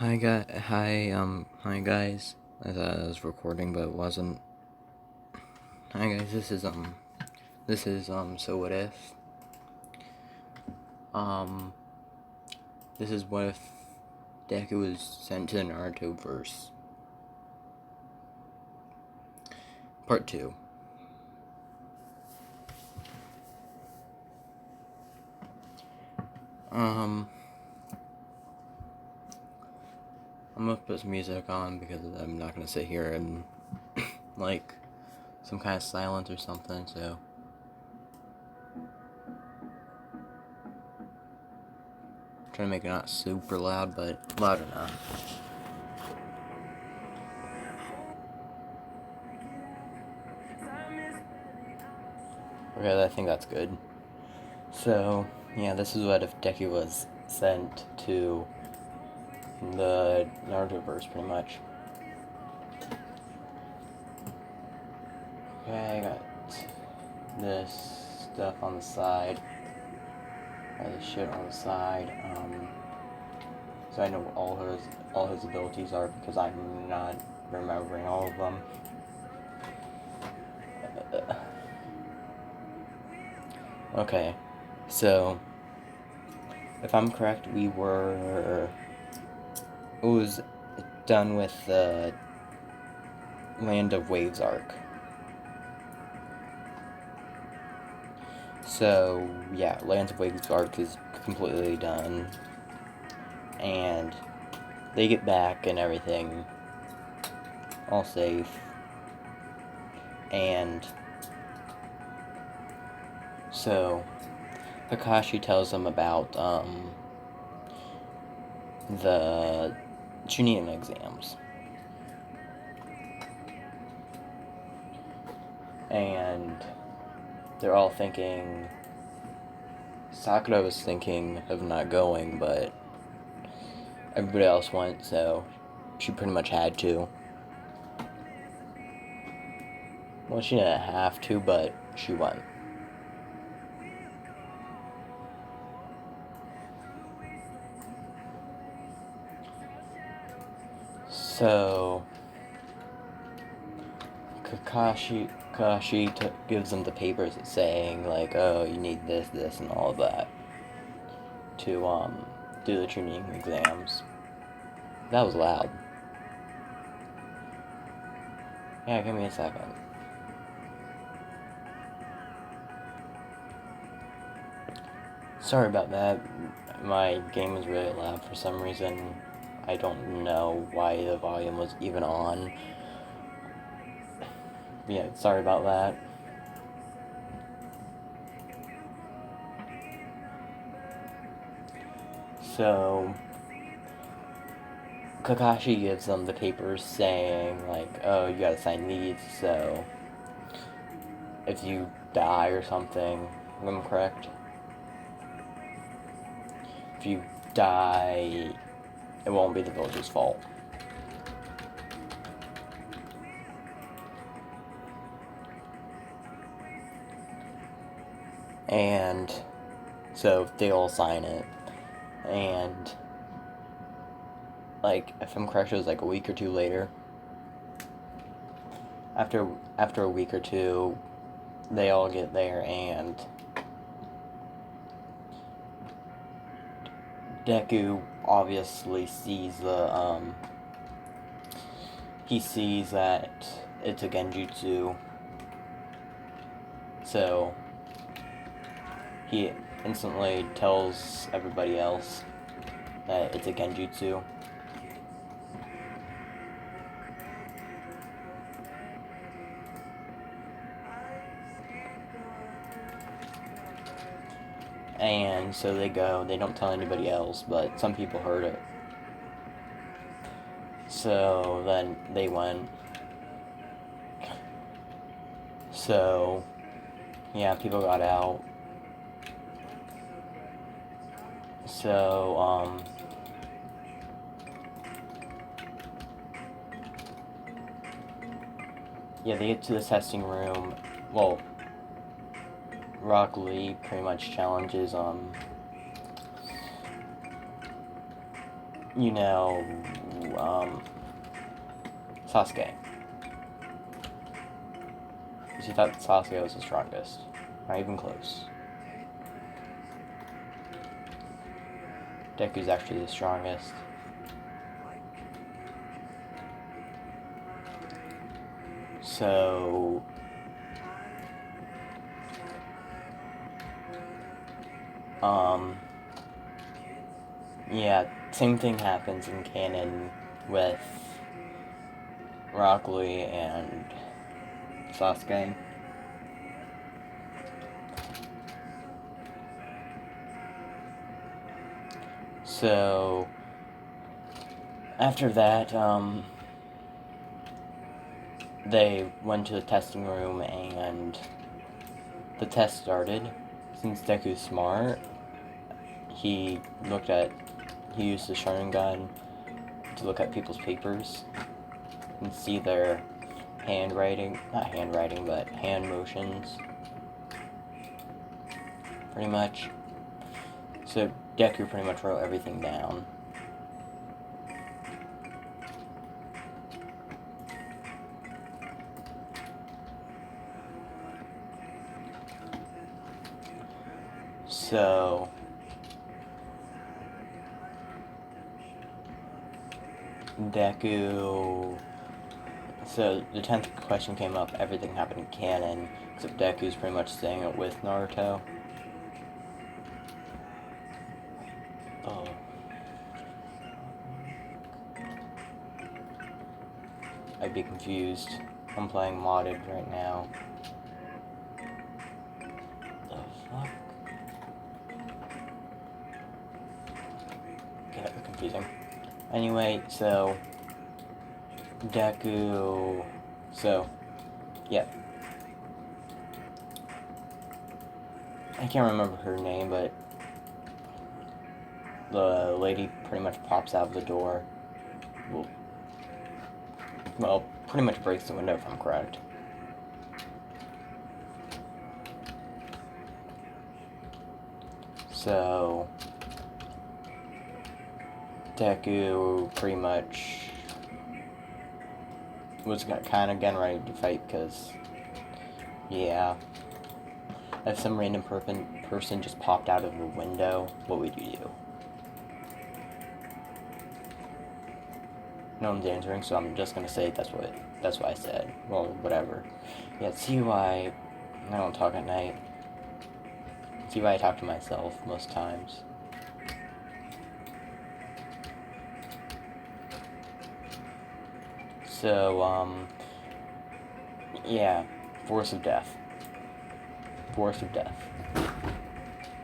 Hi guys. I thought I was recording, but it wasn't. Hi guys, so what if, um, this is what if Deku was sent to the Naruto verse. Part 2. I'm gonna put some music on because I'm not gonna sit here and, like, some kind of silence or something, so. Trying to make it not super loud, but loud enough. Okay, I think that's good. So, yeah, this is what if Deku was sent to the Naruto verse, pretty much. Okay, I got this stuff on the side. Got this shit on the side. So I know what all his abilities are because I'm not remembering all of them. Okay, so if I'm correct, it was done with the Land of Waves arc. So yeah, Land of Waves arc is completely done, and they get back and everything, all safe, and so Kakashi tells them about the Chunin exams. And they're all thinking, Sakura was thinking of not going, but everybody else went, so she pretty much had to. Well, she didn't have to, but she went. So Kakashi gives them the papers saying, like, oh, you need this, and all of that to do the tuning exams. That was loud. Yeah, give me a second. Sorry about that. My game is really loud for some reason. I don't know why the volume was even on. Yeah, sorry about that. So, Kakashi gives them the papers saying, like, oh, you gotta sign these, so if you die or something, if I'm correct, if you die, it won't be the village's fault. And so they all sign it, and like, if I'm correct, it was like a week or two later. After a week or two, they all get there, and Deku obviously sees he sees that it's a genjutsu, so he instantly tells everybody else that it's a genjutsu. And so they go, they don't tell anybody else, but some people heard it. So then they went. So, yeah, people got out. So, yeah, they get to the testing room. Well, Rock Lee pretty much challenges, you know, Sasuke. Because he thought Sasuke was the strongest. Not even close. Deku's actually the strongest. So... yeah, same thing happens in canon with Rock Lee and Sasuke. So, after that, they went to the testing room and the test started. Since Deku's smart, he used the Sharingan to look at people's papers and see their not handwriting, but hand motions. Pretty much. So Deku pretty much wrote everything down. So Deku... So the 10th question came up, everything happened in canon, except Deku's pretty much saying it with Naruto. Oh. I'd be confused. I'm playing modded right now. The fuck? Get confusing. Anyway, so Deku... So, yeah. I can't remember her name, but the lady pretty much pops out of the door. Well, pretty much breaks the window if I'm correct. So, Deku pretty much was kind of getting ready to fight because, yeah, if some random person just popped out of the window, what would you do? No one's answering, so I'm just gonna say that's what I said. Well, whatever. Yeah, see why I don't talk at night. See why I talk to myself most times. So, yeah, Force of Death. Force of Death.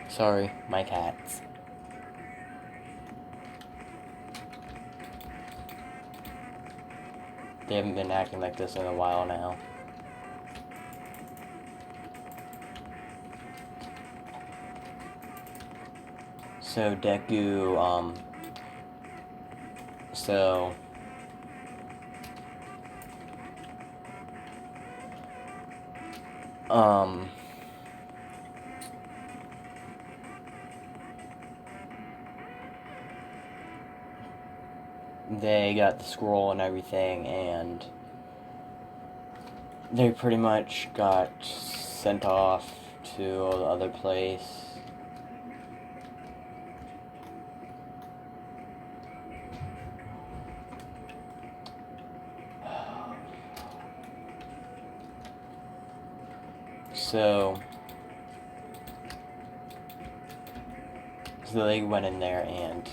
Sorry, my cats. They haven't been acting like this in a while now. So Deku, they got the scroll and everything, and they pretty much got sent off to the other place. So they went in there and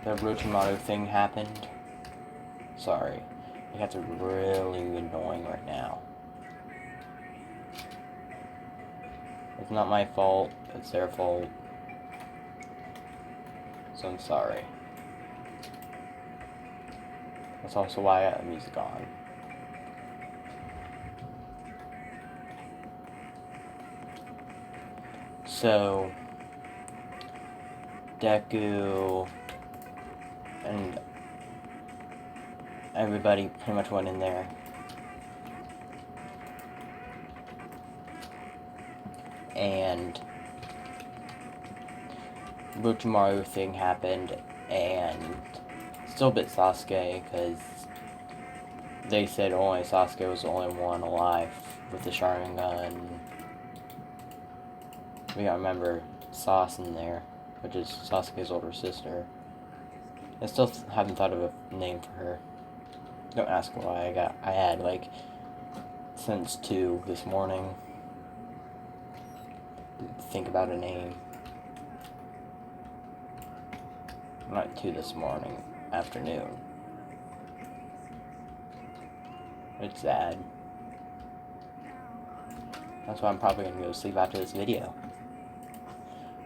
the Orochimaru thing happened. Sorry. You guys are really annoying right now. It's not my fault, it's their fault. So I'm sorry. That's also why I got the music on. So Deku and everybody pretty much went in there. And Orochimaru thing happened, and still bit Sasuke, because they said only Sasuke was the only one alive with the Sharingan. We gotta remember Sas in there, which is Sasuke's older sister. I still haven't thought of a name for her. Don't ask why. I had like since 2 this morning. Think about a name. Not 2 this morning, afternoon. It's sad. That's why I'm probably gonna go to sleep after this video.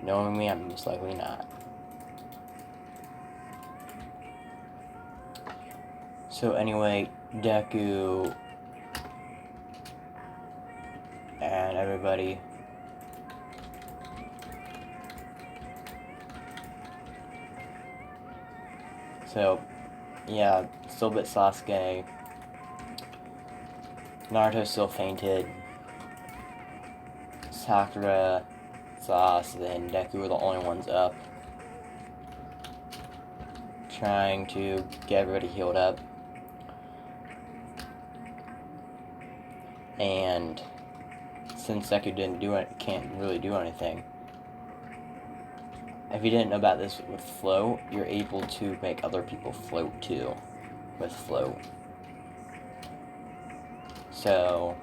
Knowing me, I'm most likely not. So anyway, Deku and everybody so yeah, still bit Sasuke. Naruto still fainted. Sakura, Sasuke, and Deku were the only ones up, trying to get everybody healed up. And since Deku can't really do anything. If you didn't know about this with float, you're able to make other people float too, with float. So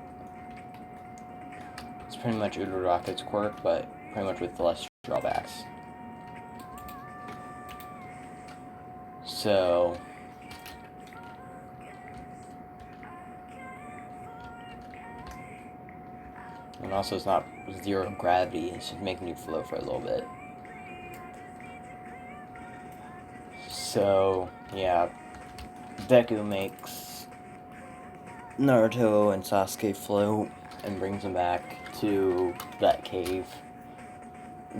it's pretty much Udaroku's quirk, but pretty much with less drawbacks. So and also it's not 0 gravity, it's just making you float for a little bit. So yeah, Deku makes Naruto and Sasuke float and brings them back to that cave.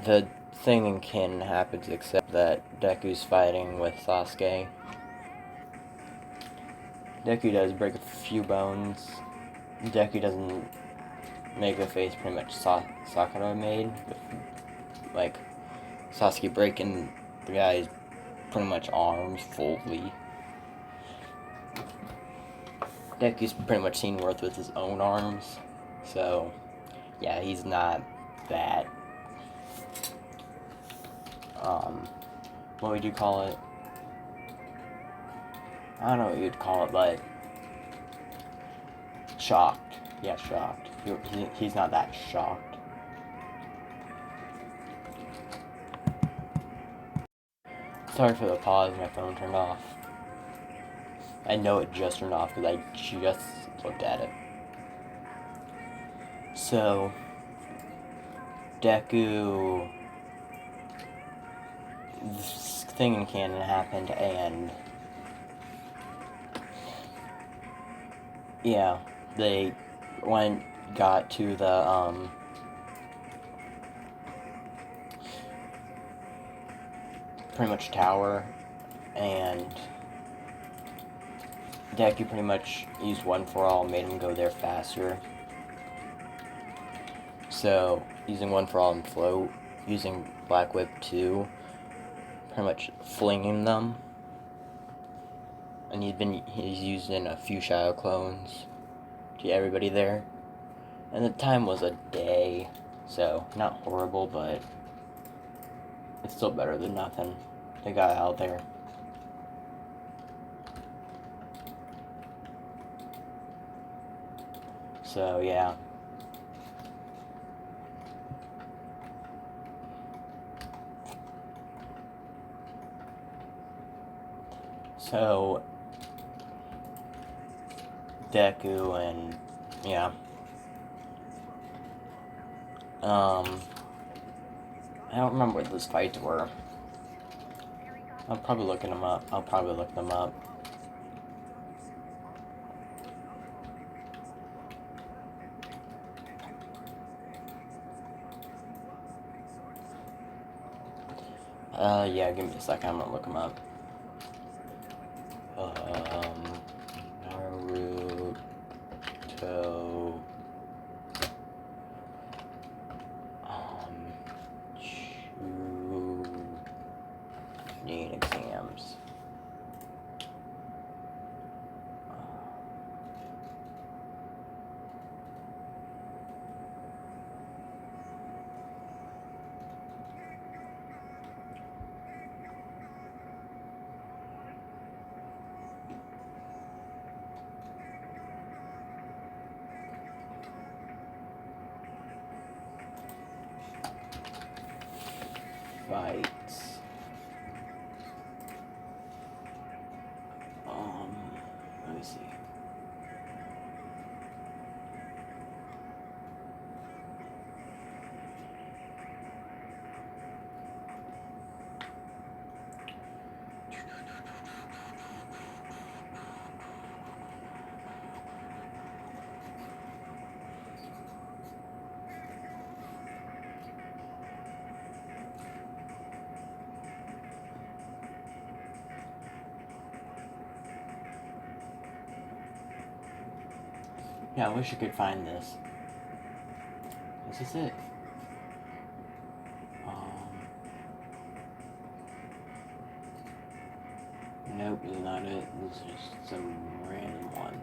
The thing in canon happens except that Deku's fighting with Sasuke. Deku does break a few bones. Deku doesn't make the face pretty much Sakura made, with like Sasuke breaking the guy's pretty much arms fully. Deku's pretty much seen worth with his own arms, so yeah, he's not that what would you call it? I don't know what you'd call it, but shocked. Yeah, shocked. He's not that shocked. Sorry for the pause, my phone turned off. I know it just turned off because I just looked at it. So, Deku, this thing in canon happened, and yeah, they got to the pretty much tower, and Deku pretty much used one for all, made him go there faster. So, using one for all and float, using Black Whip 2, pretty much flinging them. And he's used in a few Shadow Clones to get everybody there. And the time was a day, so not horrible, but it's still better than nothing. They got out there. So yeah. So Deku and yeah. I don't remember what those fights were. I'll probably look them up. Yeah, give me a second, I'm gonna look them up. Naruto. Need exam. fights. Let me see. Yeah, I wish I could find this. Is this it? Nope, this is not it. This is just some random one.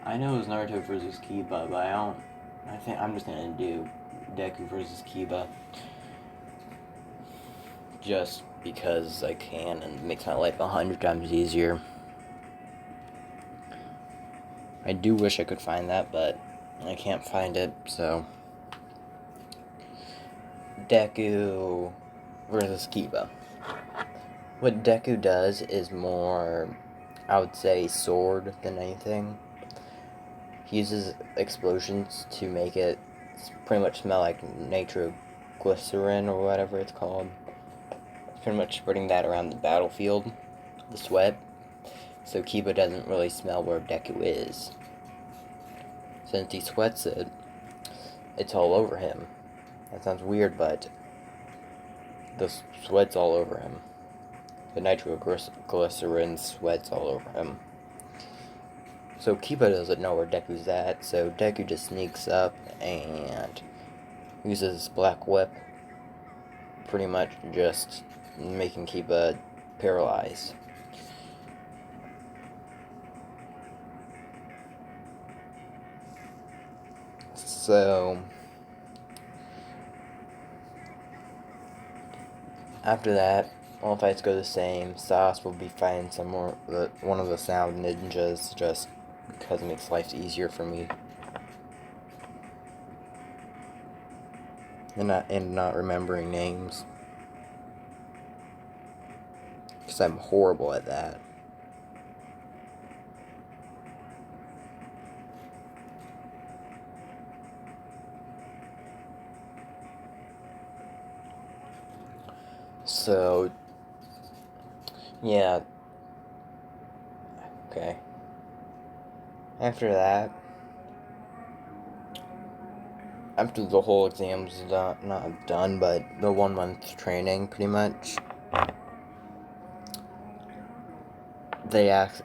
I know it was Naruto versus Kiba, but I think I'm just gonna do Deku versus Kiba. Just because I can, and it makes my life 100 times easier. I do wish I could find that, but I can't find it, so... Deku versus Kiba. What Deku does is more, I would say, sword than anything. He uses explosions to make it pretty much smell like nitroglycerin or whatever it's called. It's pretty much spreading that around the battlefield, the sweat, so Kiba doesn't really smell where Deku is. Since he sweats it, it's all over him. That sounds weird, but the sweat's all over him. The nitroglycerin sweats all over him. So Kiba doesn't know where Deku's at, so Deku just sneaks up and uses his black whip, pretty much just making Kiba paralyzed. So after that, all fights go the same. Sauce will be fighting one of the sound ninjas, just because it makes life easier for me. And not remembering names. Because I'm horrible at that. So, yeah. Okay. After that, after the whole exam's not done, but the 1 month training, pretty much, Deku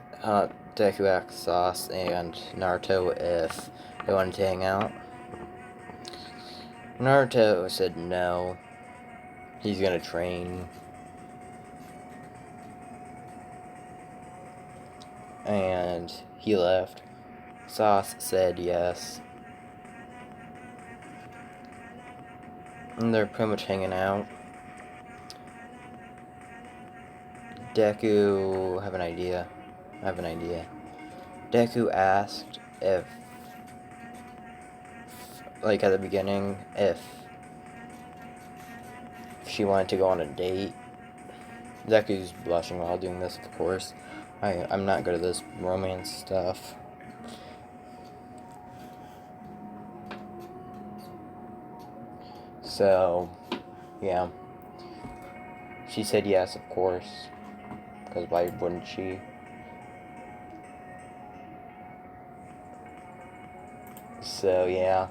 asked Sauce and Naruto if they wanted to hang out. Naruto said no. He's gonna train. And he left. Sauce said yes. And they're pretty much hanging out. Deku, I have an idea. Deku asked if, like at the beginning, if she wanted to go on a date. Deku's blushing while doing this, of course. I'm not good at this romance stuff. So, yeah. She said yes, of course. Because why wouldn't she? So, yeah.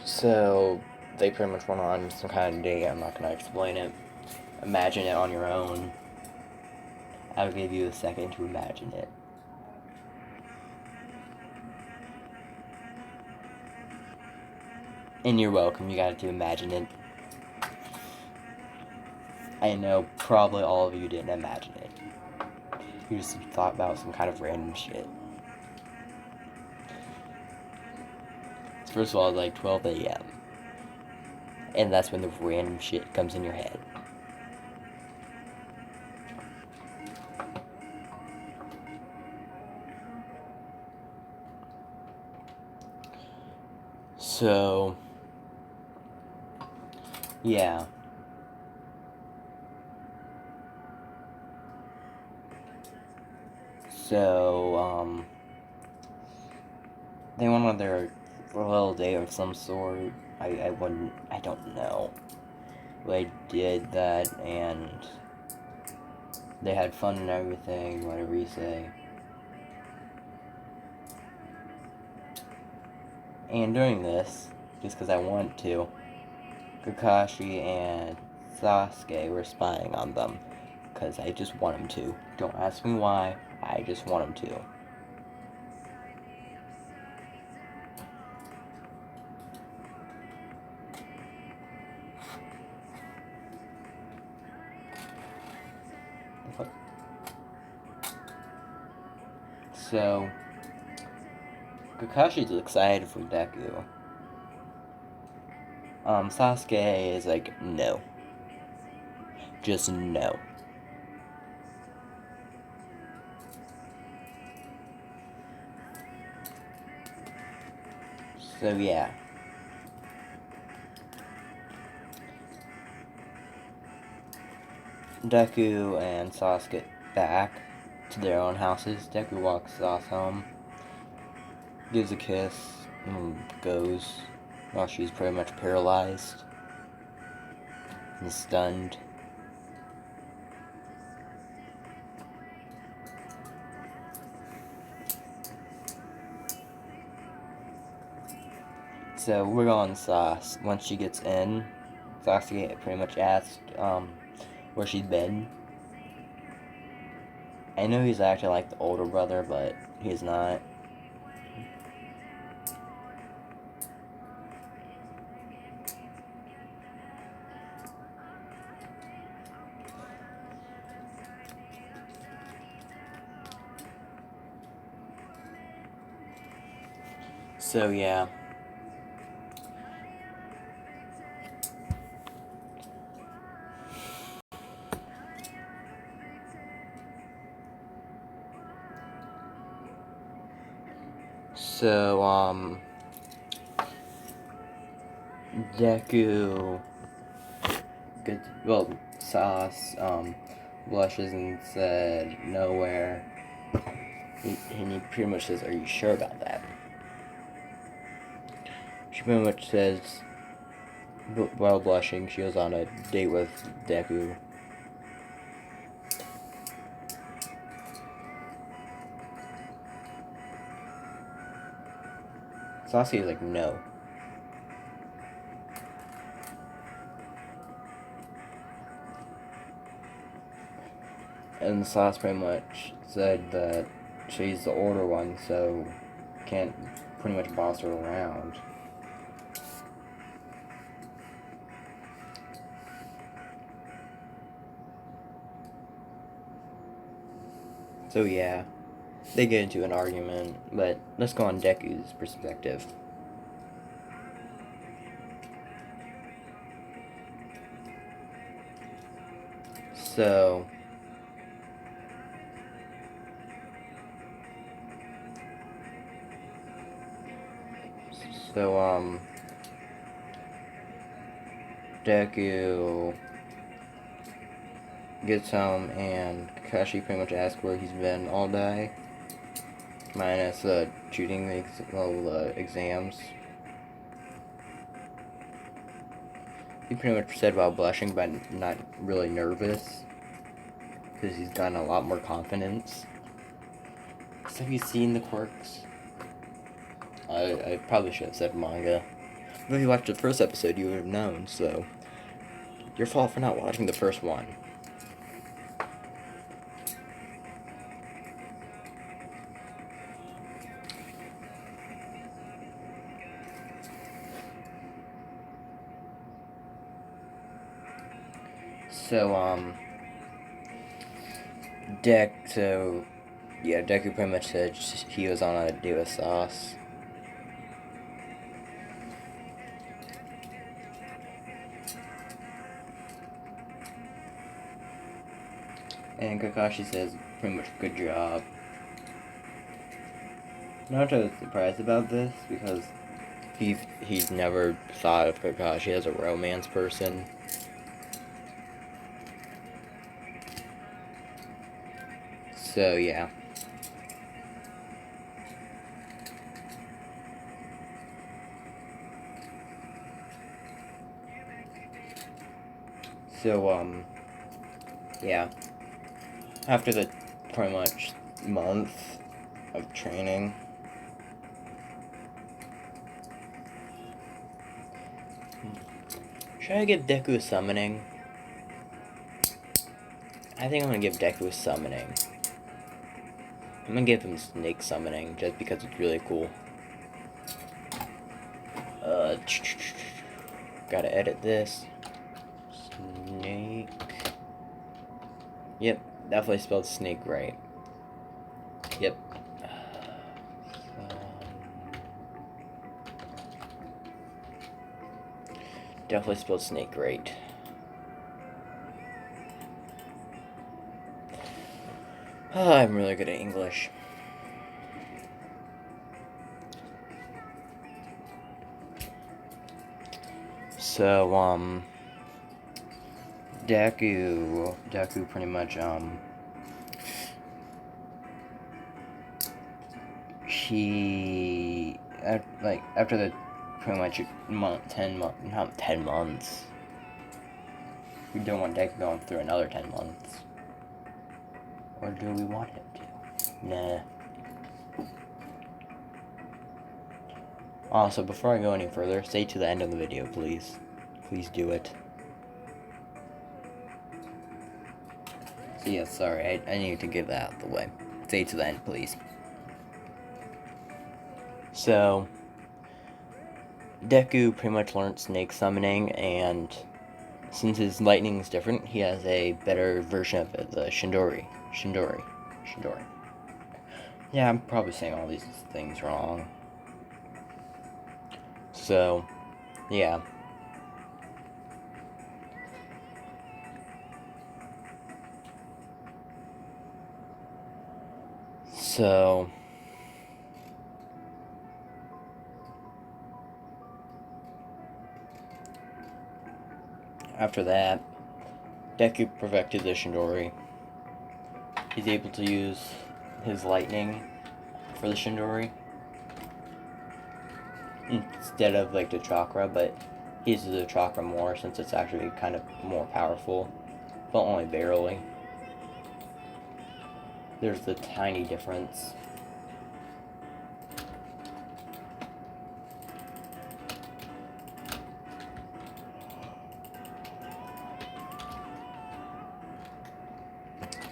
So they pretty much went on some kind of date. I'm not going to explain it. Imagine it on your own. I'll give you a second to imagine it. And you're welcome. You got to imagine it. I know probably all of you didn't imagine it. You just thought about some kind of random shit. First of all, it's like 12 a.m. And that's when the random shit comes in your head. So, yeah. So, they went on their little day of some sort. I don't know. They did that, and they had fun and everything, whatever you say. And during this, just because I want to, Kakashi and Sasuke were spying on them. Because I just want them to. Don't ask me why, I just want them to. So, Kakashi's excited for Deku. Sasuke is like, no. Just no. So, yeah. Deku and Sasuke get back to their own houses. Deku walks Sasuke home, gives a kiss, and goes while she's pretty much paralyzed and stunned. So we're on Sas. Once she gets in, Sasuke pretty much asked where she'd been. I know he's acting like the older brother, but he's not. So yeah. So Deku gets, well, Sas blushes and said nowhere. And he pretty much says, "Are you sure about that?" She pretty much says, while blushing, she was on a date with Deku. Sasuke is like, no. And Sas pretty much said that she's the older one, so can't pretty much boss her around. So yeah, they get into an argument, but let's go on Deku's perspective. So, so Deku gets home and Kakashi pretty much asks where he's been all day, minus cheating the exams. He pretty much said while blushing, but not really nervous, because he's gotten a lot more confidence. So have you seen the quirks? I probably should have said manga. But if you watched the first episode, you would have known, so your fault for not watching the first one. So, Deku pretty much said he was on a date with Sauce. And Kakashi says, pretty much, good job. Naruto is surprised about this because he's never thought of Kakashi as a romance person. So yeah. So yeah. After the pretty much month of training, should I give Deku summoning? I think I'm gonna give Deku summoning. I'm gonna give him snake summoning just because it's really cool. Gotta edit this. Snake. Yep, definitely spelled snake right. Yep. Definitely spelled snake right. I'm really good at English. So, Deku pretty much, he, like, after the pretty much not 10 months. We don't want Deku going through another 10 months. Or do we want him to? Nah. Also, before I go any further, stay to the end of the video, please. Please do it. So yeah, sorry, I need to get that out of the way. Stay to the end, please. So, Deku pretty much learned snake summoning, and since his lightning is different, he has a better version of it, the Shindori. Yeah, I'm probably saying all these things wrong. So, yeah. So, after that, Deku perfected the Shindori. He's able to use his lightning for the Shindori instead of like the chakra, but he uses the chakra more since it's actually kind of more powerful, but only barely. There's the tiny difference.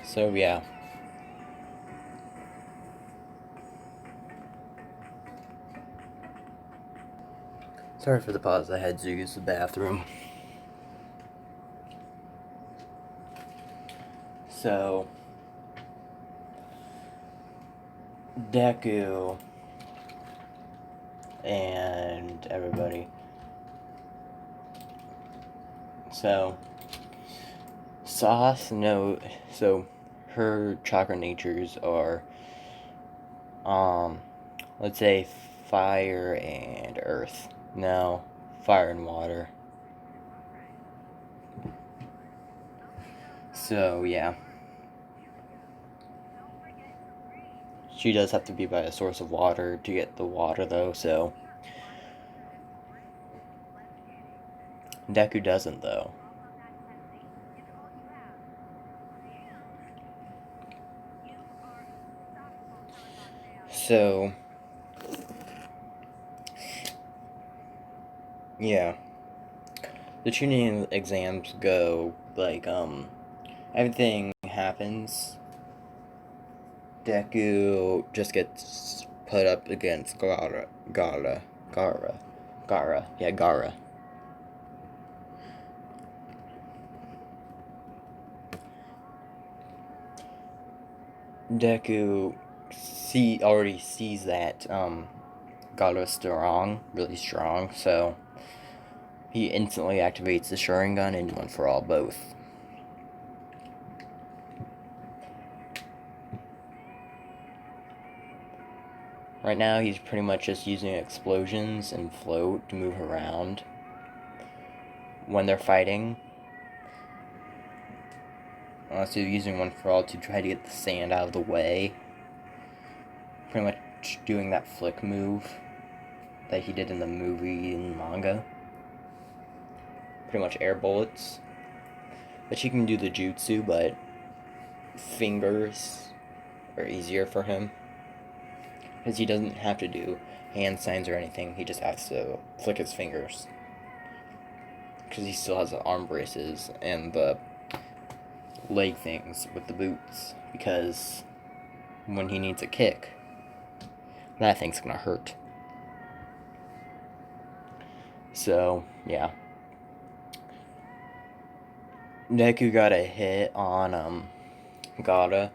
So yeah. Sorry for the pause, I had to use the bathroom. So, Deku and everybody. So, so her chakra natures are, let's say fire and earth. No, fire and water. So, yeah. She does have to be by a source of water to get the water, though, so. Deku doesn't, though. So. Yeah. The tuning exams go, like, everything happens. Deku just gets put up against Gara. Yeah, Gara. Deku already sees that Gara's really strong, so he instantly activates the Sharingan and one for all both. Right now, he's pretty much just using explosions and float to move around when they're fighting. Also using One for All to try to get the sand out of the way. Pretty much doing that flick move that he did in the movie and manga. Pretty much air bullets. But she can do the jutsu, but fingers are easier for him. Because he doesn't have to do hand signs or anything, he just has to flick his fingers. Because he still has the arm braces and the leg things with the boots. Because when he needs a kick, that thing's gonna hurt. So, yeah. Deku got a hit on Gata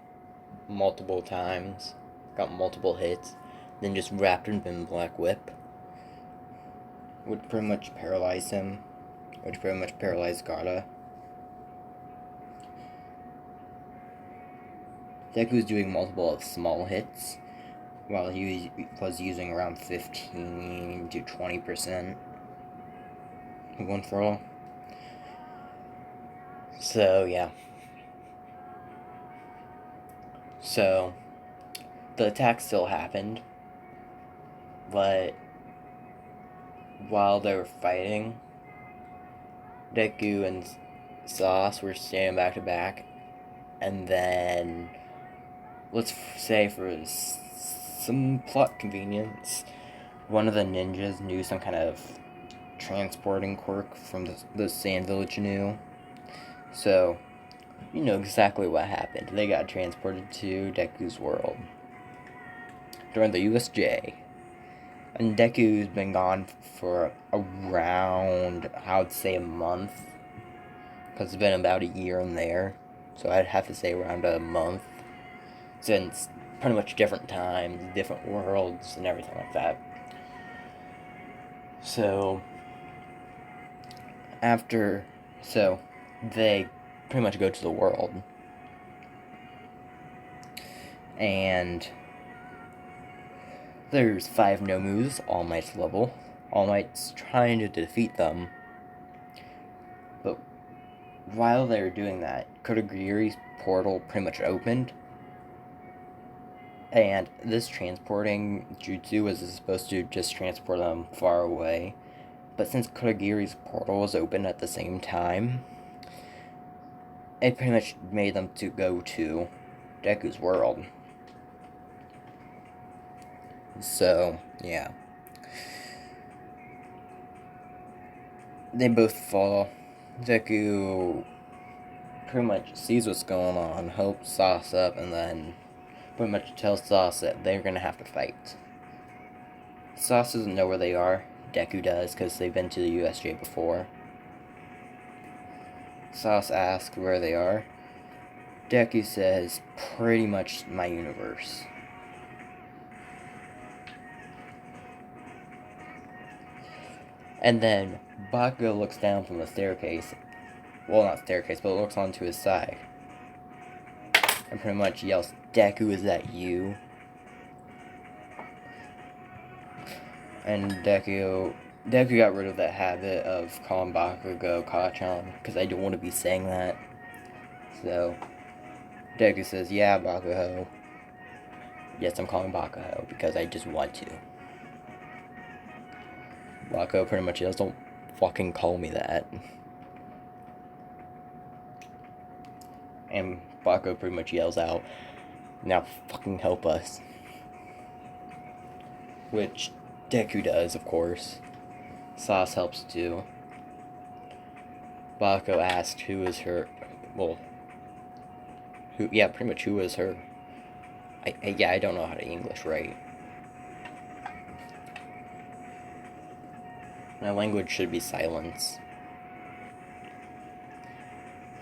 multiple times. Got multiple hits. Then just wrapped him in Black Whip. Would pretty much paralyze him. Which pretty much paralyzed Gata. Deku's doing multiple of small hits, while he was using around 15 to 20% One for All. So, yeah. So, the attack still happened, but while they were fighting, Deku and Sauce were standing back to back, and then, let's say for some plot convenience, one of the ninjas knew some kind of transporting quirk from the Sand Village knew. So, you know exactly what happened. They got transported to Deku's world during the USJ. And Deku's been gone for around, I would say, a month. Because it's been about a year in there. So I'd have to say around a month. Since pretty much different times, different worlds, and everything like that. So, they pretty much go to the world. And there's 5 Nomus, All Might's level. All Might's trying to defeat them. But while they were doing that, Kodagiri's portal pretty much opened. And this transporting jutsu was supposed to just transport them far away. But since Kodagiri's portal was open at the same time, it pretty much made them to go to Deku's world. So, yeah. They both fall. Deku pretty much sees what's going on, helps Sauce up, and then pretty much tells Sauce that they're gonna have to fight. Sauce doesn't know where they are. Deku does, because they've been to the USJ before. Sauce asks where they are. Deku says, pretty much my universe. And then Bakugo looks down from the staircase. Well, not staircase, but looks onto his side. And pretty much yells, Deku, is that you? And Deku got rid of that habit of calling Bakugo Kachan, because I don't want to be saying that. So, Deku says, yeah, Bakugo. Yes, I'm calling Bakugo, because I just want to. Bakugo pretty much yells, don't fucking call me that. And Bakugo pretty much yells out, now fucking help us. Which Deku does, of course. Sauce helps too. Bakugo asked who is her, well, pretty much who is her. I don't know how to English right. My language should be silence.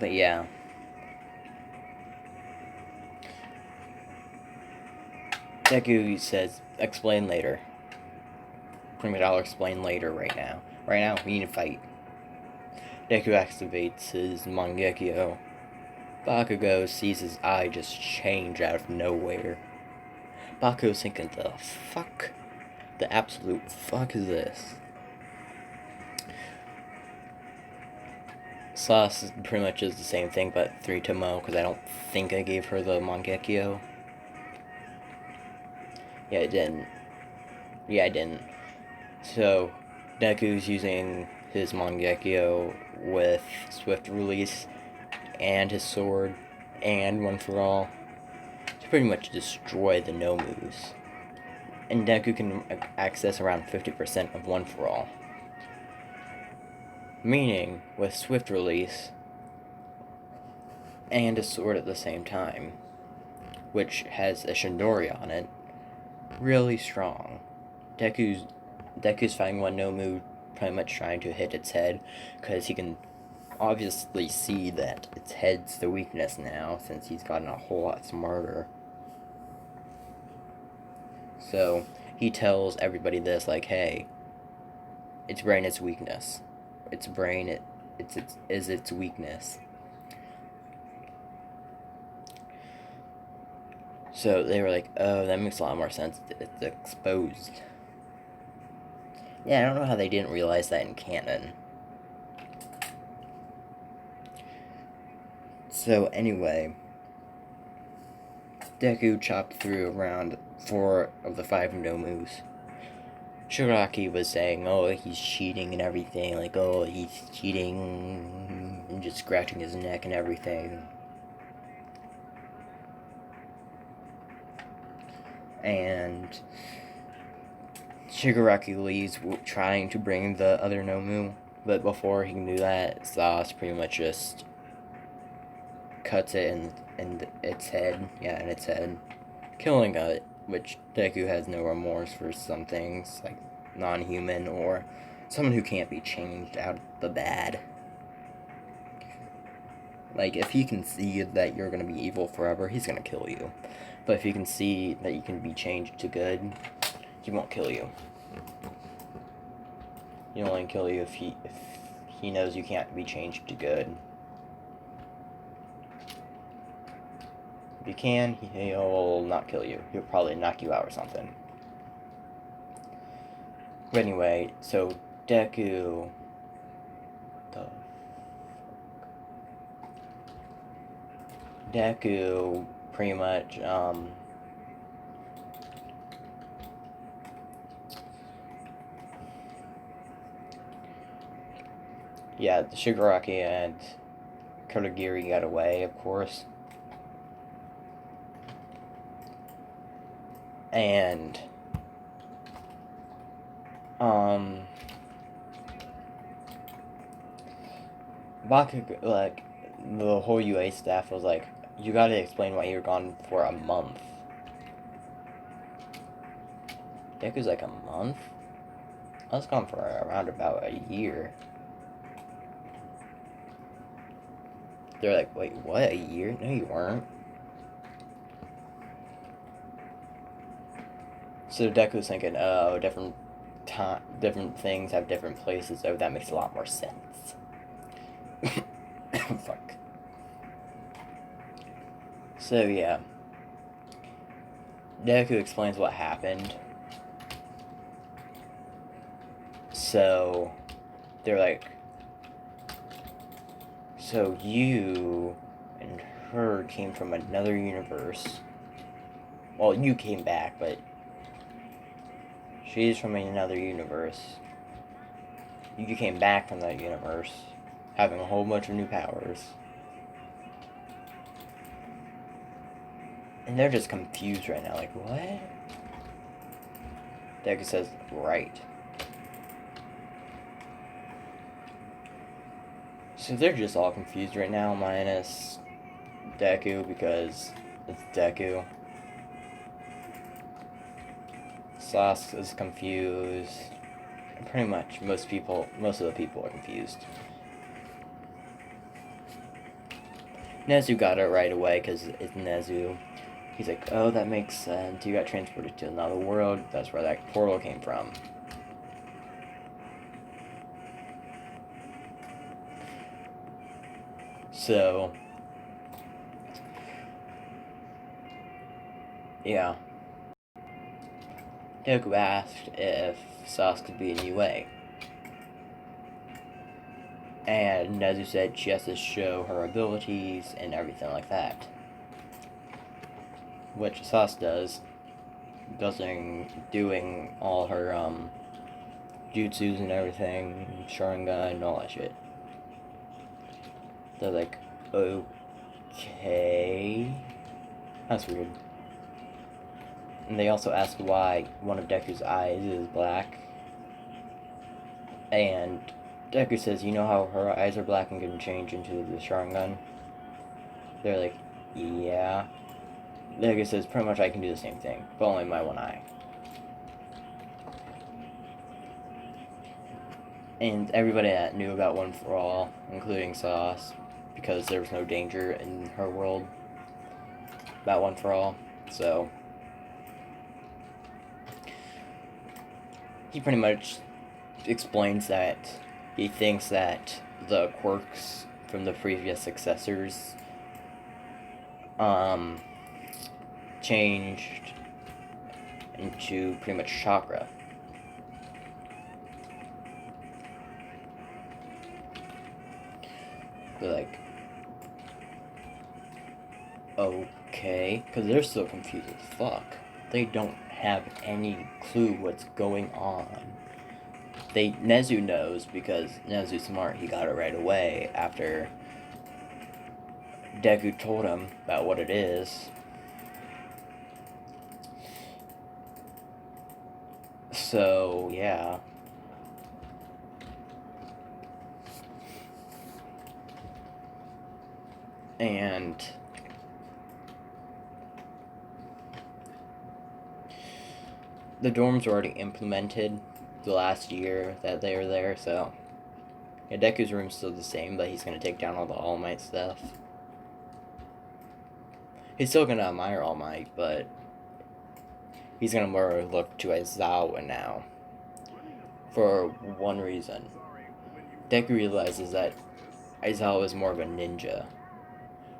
But yeah. Deku says, explain later. Pretty much I'll explain later right now. Right now, we need to fight. Deku activates his Mangekyo. Bakugo sees his eye just change out of nowhere. Baku's thinking, the fuck? The absolute fuck is this? Sauce pretty much is the same thing, but 3 Tomo, because I don't think I gave her the Mangekyo. Yeah, I didn't. Yeah, I didn't. So, Deku's using his Mangekyo with Swift Release and his sword and One for All to pretty much destroy the Nomus. And Deku can access around 50% of One for All. Meaning, with Swift Release and a sword at the same time, which has a Shindori on it, really strong. Deku's fighting one Nomu pretty much trying to hit its head, because he can obviously see that its head's the weakness now, since he's gotten a whole lot smarter. So, he tells everybody this, like, hey, its brain is weakness. Its brain is its weakness. So they were like, oh, that makes a lot more sense. It's exposed. Yeah, I don't know how they didn't realize that in canon. So anyway, Deku chopped through around 4 of the 5 Nomus. Shigaraki was saying, oh, he's cheating and everything, like, oh, he's cheating, and just scratching his neck and everything. And Shigaraki leaves trying to bring the other Nomu, but before he can do that, Sauce pretty much just cuts it in its head, killing it, which Deku has no remorse for some things, like non-human or someone who can't be changed out of the bad. Like, if he can see that you're gonna be evil forever, he's gonna kill you. But if he can see that you can be changed to good, he won't kill you. He'll only kill you if he knows you can't be changed to good. If you can, he'll not kill you. He'll probably knock you out or something. But anyway, so Deku... Deku pretty much, yeah, Shigaraki and Kodagiri got away, of course. And, Bakugo, like, the whole UA staff was like, you gotta explain why you were gone for a month. Deku's like, a month? I was gone for around about a year. They're like, wait, what, a year? No, you weren't. So Deku's thinking, oh, different things have different places. Oh, that makes a lot more sense. Fuck. So yeah, Deku explains what happened. So they're like, so you and her came from another universe. Well, you came back, but she's from another universe. You came back from that universe, having a whole bunch of new powers. And they're just confused right now, like, what? Deku says, right. So they're just all confused right now, minus Deku, because it's Deku. Sasuke is confused. Pretty much most of the people are confused. Nezu got it right away, because it's Nezu. He's like, oh, that makes sense. You got transported to another world. That's where that portal came from. So, yeah. Deku asked if Sas could be a UA. And Nezu said she has to show her abilities and everything like that. Which Sas doing all her jutsus and everything, Sharingan and all that shit. They're like, okay. That's weird. And they also ask why one of Deku's eyes is black. And Deku says, you know how her eyes are black and can change into the Sharingan? They're like, yeah. Deku says, pretty much I can do the same thing, but only my one eye. And everybody that knew about One For All, including Sauce, because there was no danger in her world about One For All, so he pretty much explains that he thinks that the quirks from the previous successors changed into pretty much chakra. They're like, okay, because they're so confused as fuck. They don't have any clue what's going on. Nezu knows because Nezu's smart. He got it right away after Deku told him about what it is. So, yeah. And the dorms were already implemented the last year that they were there, so yeah, Deku's room's still the same, but he's gonna take down all the All Might stuff. He's still gonna admire All Might, but he's gonna more look to Aizawa now. For one reason. Deku realizes that Aizawa is more of a ninja.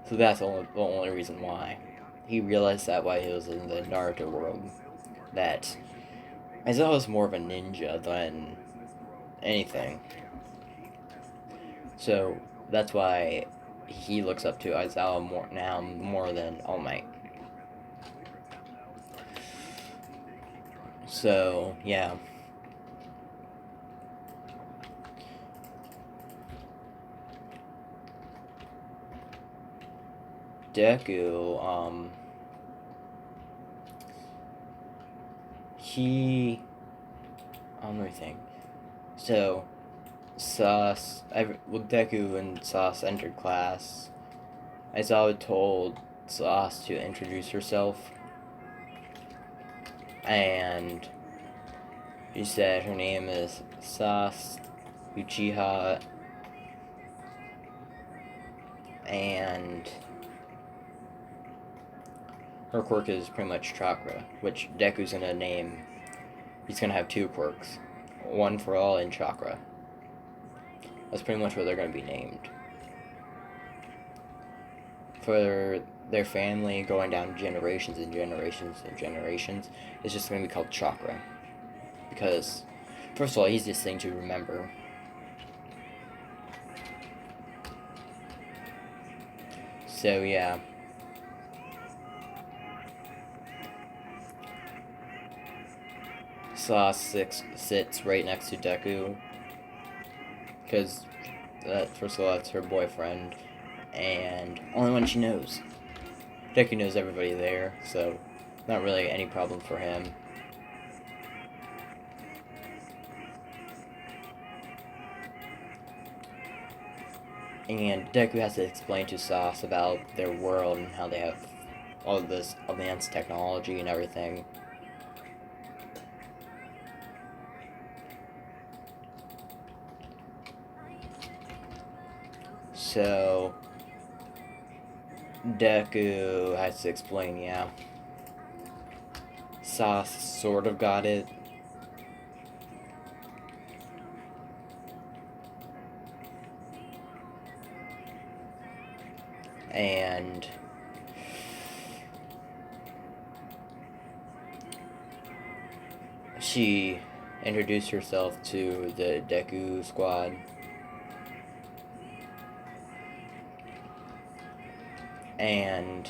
So that's the only reason why. He realized that while he was in the Naruto world. That Aizawa is more of a ninja than anything. So that's why he looks up to Aizawa more than All Might. So, yeah. Deku, let me think. So, Deku and Sas entered class. Aizawa told Sas to introduce herself. And she said her name is Sas Uchiha. And her quirk is pretty much Chakra, which Deku's gonna name. He's gonna have two quirks, One For All and Chakra. That's pretty much what they're gonna be named. For their family going down generations and generations and generations, it's just gonna be called Chakra. Because, first of all, easiest thing to remember. So, yeah. Sas sits right next to Deku. Because, first of all, that's her boyfriend. And only one she knows. Deku knows everybody there, so not really any problem for him. And Deku has to explain to Sas about their world and how they have all of this advanced technology and everything. So, Deku has to explain, yeah. Sas sort of got it. And she introduced herself to the Deku squad. And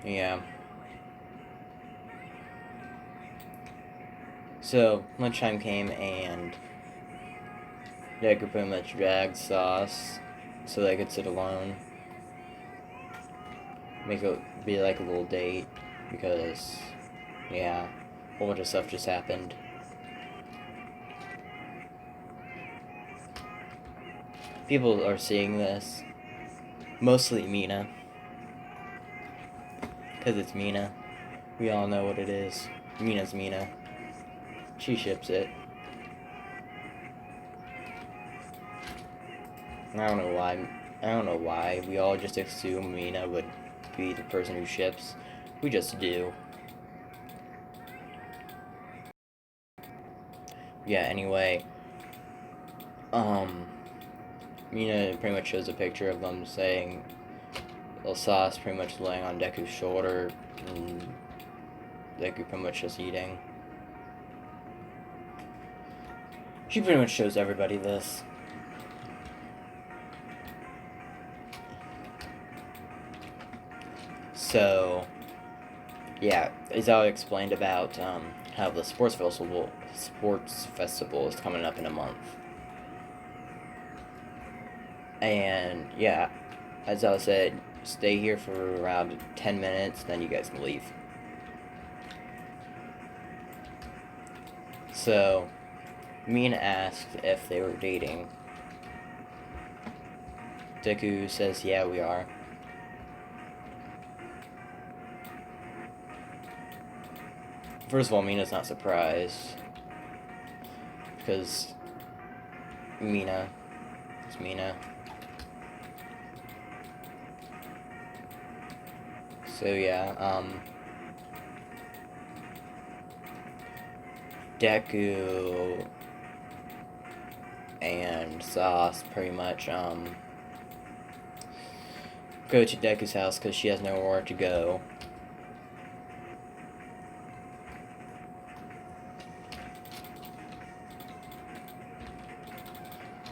yeah. So lunchtime came and Deku pretty much dragged Sauce so they could sit alone. Make it be like a little date because, yeah, a whole bunch of stuff just happened. People are seeing this. Mostly Mina. Because it's Mina. We all know what it is. Mina's Mina. She ships it. I don't know why. I don't know why. We all just assume Mina would be the person who ships. We just do. Yeah, anyway. Mina pretty much shows a picture of them saying Sauce pretty much laying on Deku's shoulder and Deku pretty much just eating. She pretty much shows everybody this. So, yeah, Izawa explained about how the sports festival is coming up in a month. And, yeah, Izawa said, stay here for around 10 minutes, then you guys can leave. So, Mina asked if they were dating. Deku says, yeah, we are. First of all, Mina's not surprised. Because Mina is Mina. So yeah, Deku and Sauce pretty much go to Deku's house because she has nowhere to go.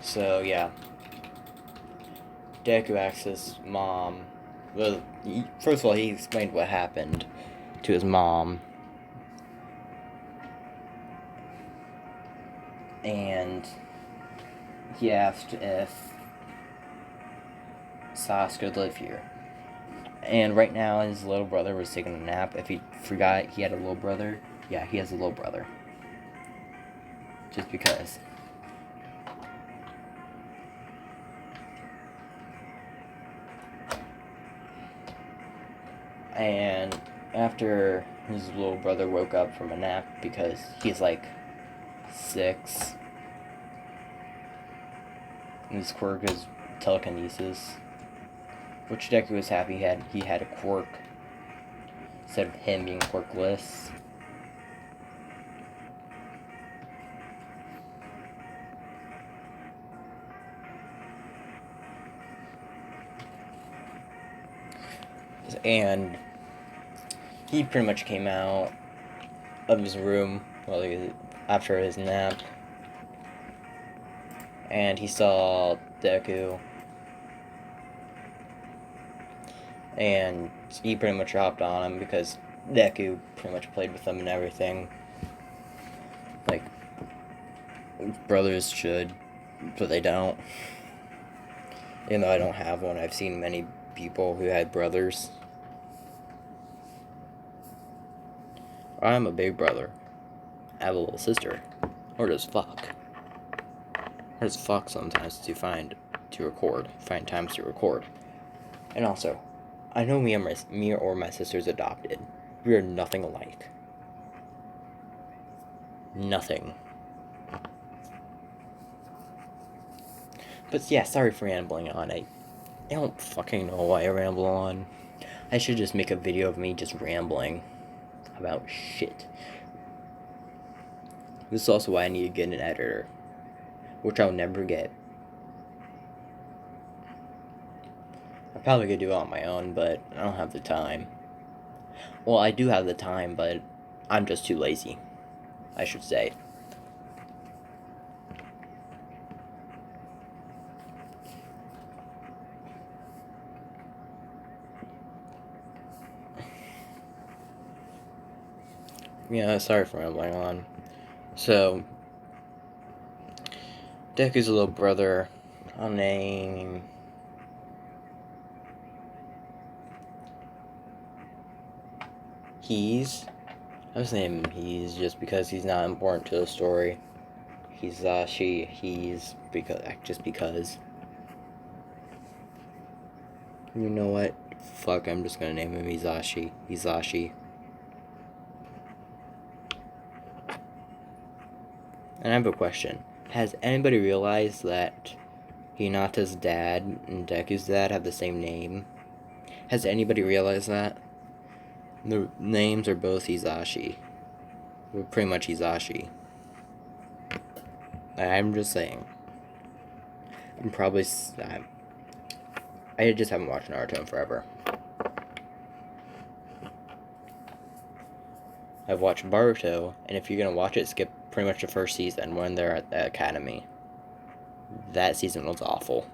So yeah, Deku asks his mom. Well, first of all, he explained what happened to his mom, and he asked if Sauce could live here. And right now, his little brother was taking a nap. If he forgot he had a little brother, yeah, he has a little brother. Just because. And after his little brother woke up from a nap, because he's like 6, and his quirk is telekinesis, which Deku was happy he had a quirk instead of him being quirkless. And he pretty much came out of his room after his nap, and he saw Deku, and he pretty much hopped on him because Deku pretty much played with him and everything, like brothers should, but they don't. Even though I don't have one, I've seen many people who had brothers. I'm a big brother. I have a little sister. Or just fuck. Or just fuck sometimes to find times to record. And also, I know me or my sister's adopted. We are nothing alike. Nothing. But yeah, sorry for rambling on. I don't fucking know why I ramble on. I should just make a video of me just rambling about shit. This is also why I need to get an editor, which I'll never get probably could do it on my own, but I don't have the time. Well, I do have the time, but I'm just too lazy, I should say. Yeah, sorry for rambling on. So, Deku's little brother, I'll name... He's... I was naming him He's just because he's not important to the story. He's he's just because. You know what? Fuck, I'm just gonna name him Hizashi. And I have a question. Has anybody realized that Hinata's dad and Deku's dad have the same name? Has anybody realized that? The names are both Hizashi. We're pretty much Hizashi. I'm just saying. I'm probably... I just haven't watched Naruto in forever. I've watched Boruto, and if you're gonna watch it, skip pretty much the first season when they're at the academy. That season was awful.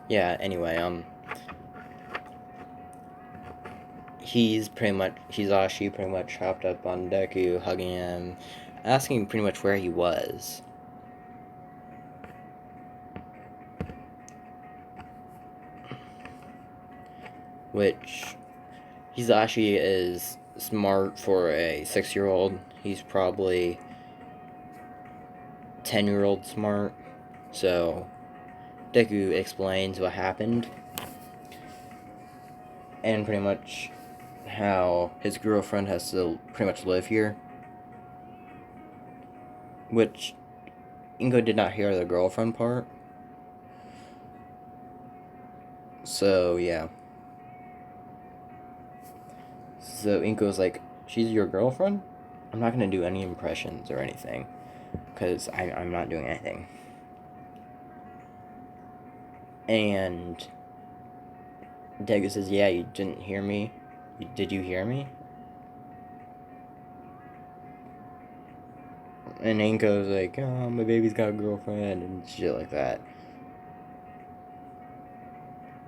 Yeah, anyway, Hizashi pretty much hopped up on Deku, hugging him, asking pretty much where he was. Which, Hizashi is smart for a 6-year-old. He's probably 10-year-old smart. So, Deku explains what happened. And pretty much how his girlfriend has to pretty much live here. Which, Ingo did not hear the girlfriend part. So, yeah. So Inko's like, she's your girlfriend? I'm not going to do any impressions or anything. Because I'm not doing anything. And Deku says, yeah, you didn't hear me? Did you hear me? And Inko's like, oh, my baby's got a girlfriend and shit like that.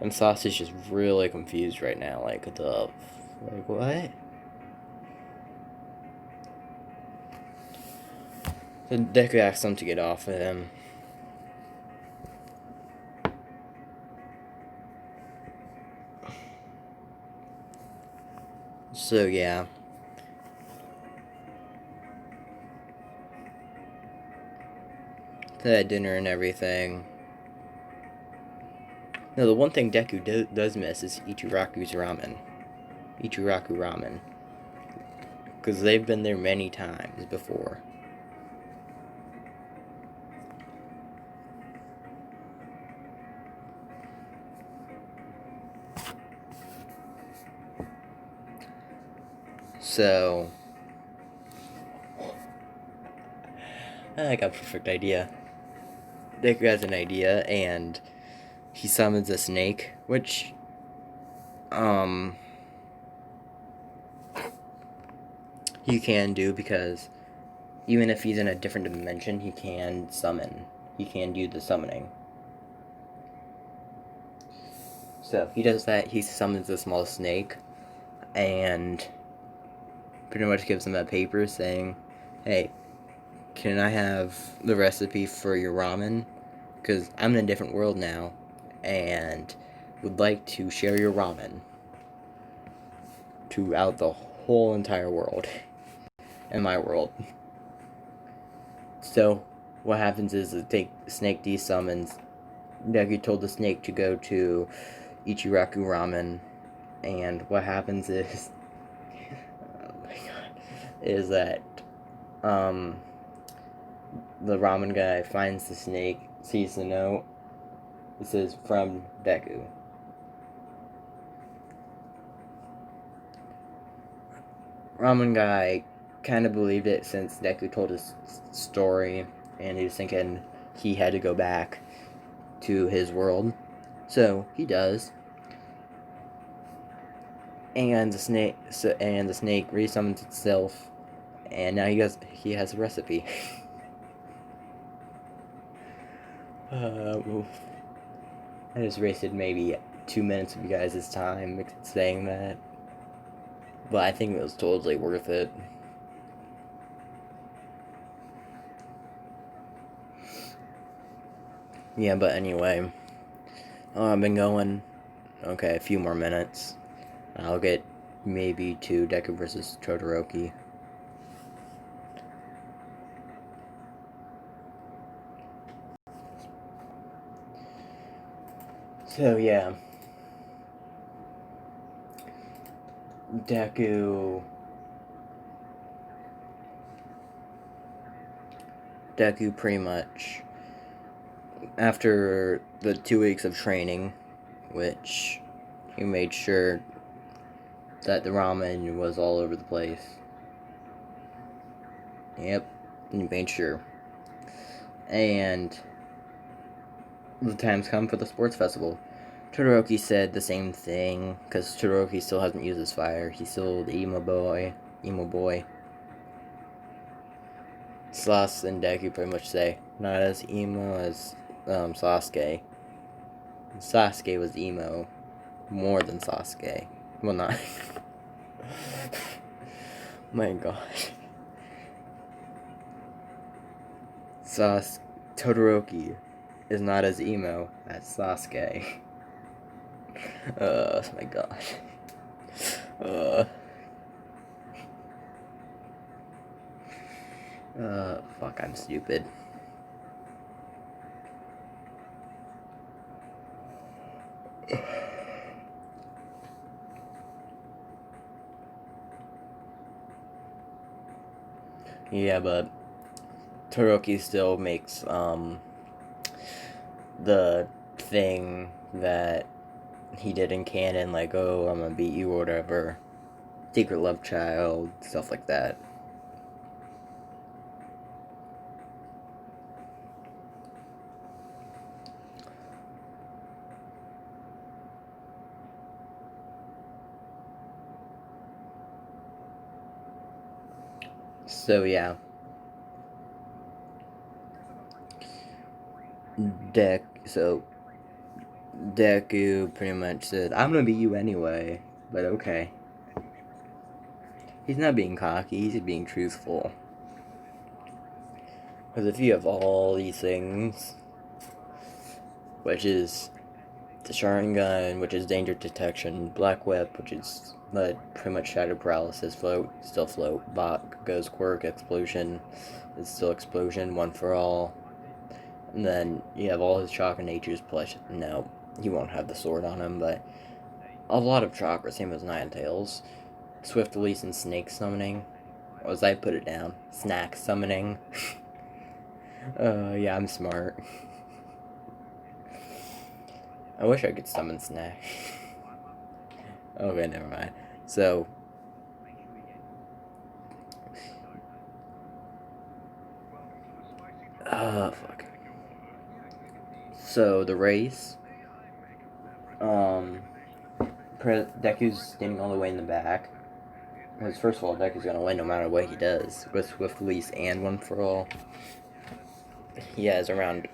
And Sausage is really confused right now. Like, what? So Deku asks him to get off of him. So, yeah. They had dinner and everything. No, the one thing Deku does miss is Ichiraku's ramen. Ichiraku ramen. Because they've been there many times before. So, I got a perfect idea. Deku has an idea, and he summons a snake, which, he can do because even if he's in a different dimension, he can summon. He can do the summoning. So, he does that, he summons a small snake, and pretty much gives him a paper saying, hey, can I have the recipe for your ramen? Because I'm in a different world now, and would like to share your ramen throughout the whole entire world. In my world. So, what happens is the snake desummons. Deku told the snake to go to Ichiraku Ramen, and what happens is, oh my god, is that, the ramen guy finds the snake, sees the note, it says, from Deku. Ramen guy kind of believed it since Deku told his story, and he was thinking he had to go back to his world. So he does, and the snake resummons itself, and now he has a recipe. I just wasted maybe 2 minutes of you guys' time saying that, but I think it was totally worth it. Yeah, but anyway, I've been going, okay, a few more minutes. I'll get maybe to Deku versus Todoroki. So yeah, Deku pretty much, after the 2 weeks of training, which he made sure that the ramen was all over the place. Yep, he made sure. And the time's come for the sports festival. Todoroki said the same thing, because Todoroki still hasn't used his fire. He's still the emo boy. Sasuke and Deku pretty much say, not as emo as Sasuke. Sasuke was emo more than Sasuke. Well, not. My gosh. Todoroki is not as emo as Sasuke. My gosh. Fuck, I'm stupid. Yeah, but Todoroki still makes, the thing that he did in canon, like, oh, I'm gonna beat you or whatever. Secret love child, stuff like that. So yeah. Deku pretty much said, I'm gonna beat you anyway, but okay. He's not being cocky, he's being truthful. Because if you have all these things, which is the Sharingan, which is danger detection, Black Whip, which is pretty much shadow paralysis, still float, Bach goes quirk, explosion, it's still explosion, one for all. And then you have all his chakra natures, plus, no, he won't have the sword on him, but a lot of chakra, same as Ninetales. Swift release and snake summoning. Or as I put it down, snack summoning. Yeah, I'm smart. I wish I could summon snack. Okay, never mind. So, fuck. So the race, Deku's standing all the way in the back. Because first of all, Deku's gonna win no matter what he does with Swift Release and One for All. He has around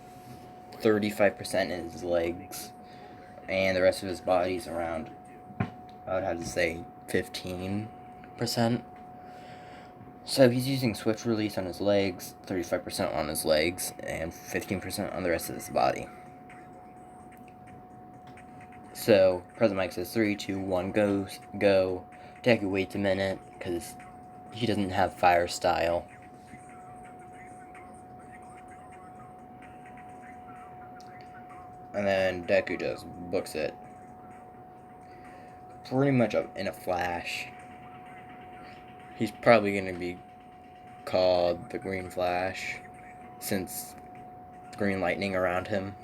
35% in his legs, and the rest of his body's around, I would have to say, 15%. So he's using Swift Release on his legs, 35% on his legs, and 15% on the rest of his body. So, President Mike says 3, 2, 1, go. Deku waits a minute, because he doesn't have fire style. And then Deku just books it. Pretty much in a flash. He's probably going to be called the Green Flash, since green lightning around him.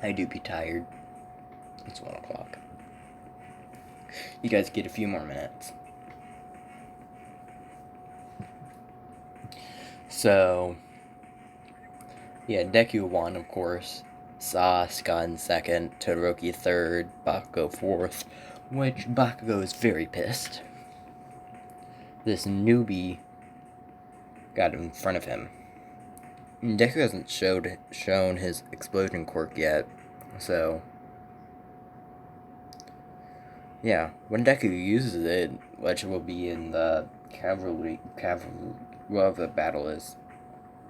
I do be tired. It's 1 o'clock. You guys get a few more minutes. So, yeah, Deku won, of course. Sas got in second, Todoroki third, Bakugo fourth, which Bakugo is very pissed. This newbie got in front of him. Deku hasn't shown his explosion quirk yet, so yeah, when Deku uses it, which will be in the cavalry, whatever the battle is,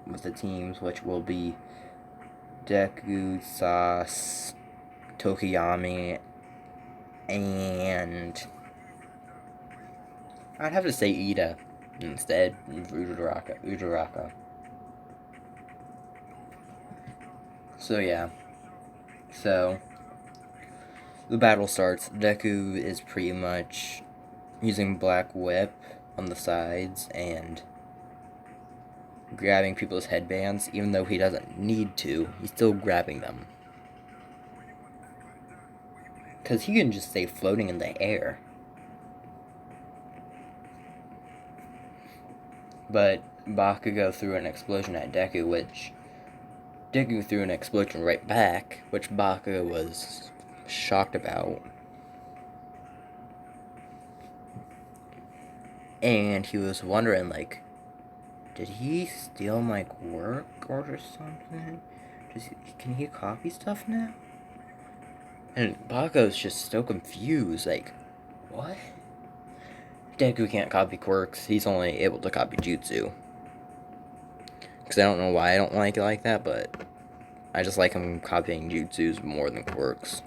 with the teams, which will be Deku, Sas, Tokiyami, and I'd have to say Ida instead of Uraraka. So yeah. So the battle starts. Deku is pretty much using Black Whip on the sides and grabbing people's headbands, even though he doesn't need to. He's still grabbing them. Because he can just stay floating in the air. But Bakugo threw an explosion at Deku, which Deku threw an explosion right back, which Bakugo was shocked about. And he was wondering, like, did he steal my work or something? Can he copy stuff now? And Bakugo's just so confused, like, what? Deku can't copy quirks, he's only able to copy jutsu. Because I don't know why I don't like it like that, but I just like him copying jutsus more than quirks.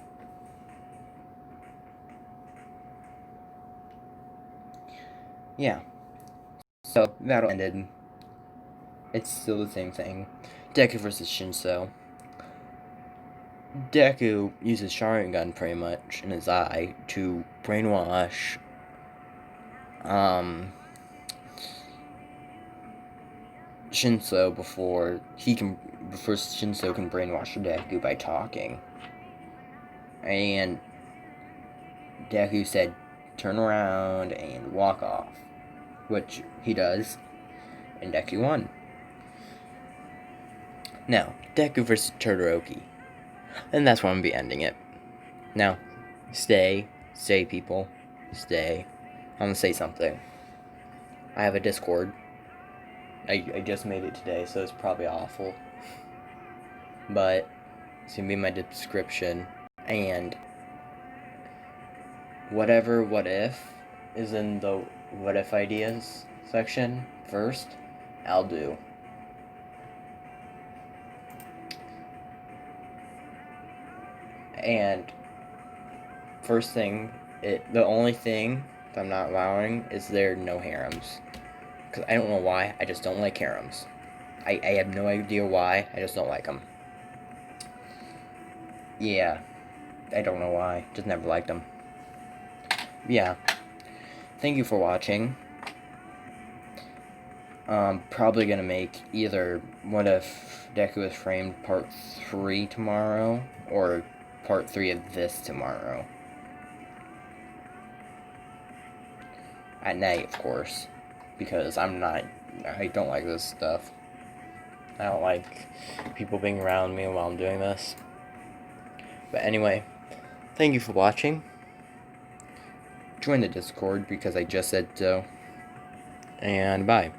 Yeah. So, battle ended. It's still the same thing. Deku versus Shinso. Deku uses Sharingan pretty much in his eye to brainwash Shinso before Shinso can brainwash Deku by talking. And Deku said, "Turn around and walk off," which he does, and Deku won. Now, Deku versus Todoroki. And that's where I'm going to be ending it. Now, stay, people, stay. I'm going to say something. I have a Discord. I just made it today, so it's probably awful. But it's going to be in my description. And whatever what if is in the what if ideas section first, I'll do. And first thing, the only thing that I'm not allowing is there no harems. Because I don't know why, I just don't like harems. I have no idea why, I just don't like them. Yeah, I don't know why, just never liked them. Yeah, thank you for watching. Probably gonna make either What If Deku is Framed Part 3 tomorrow, or Part 3 of this tomorrow. At night, of course. Because I don't like this stuff. I don't like people being around me while I'm doing this. But anyway, thank you for watching. Join the Discord because I just said so. And bye.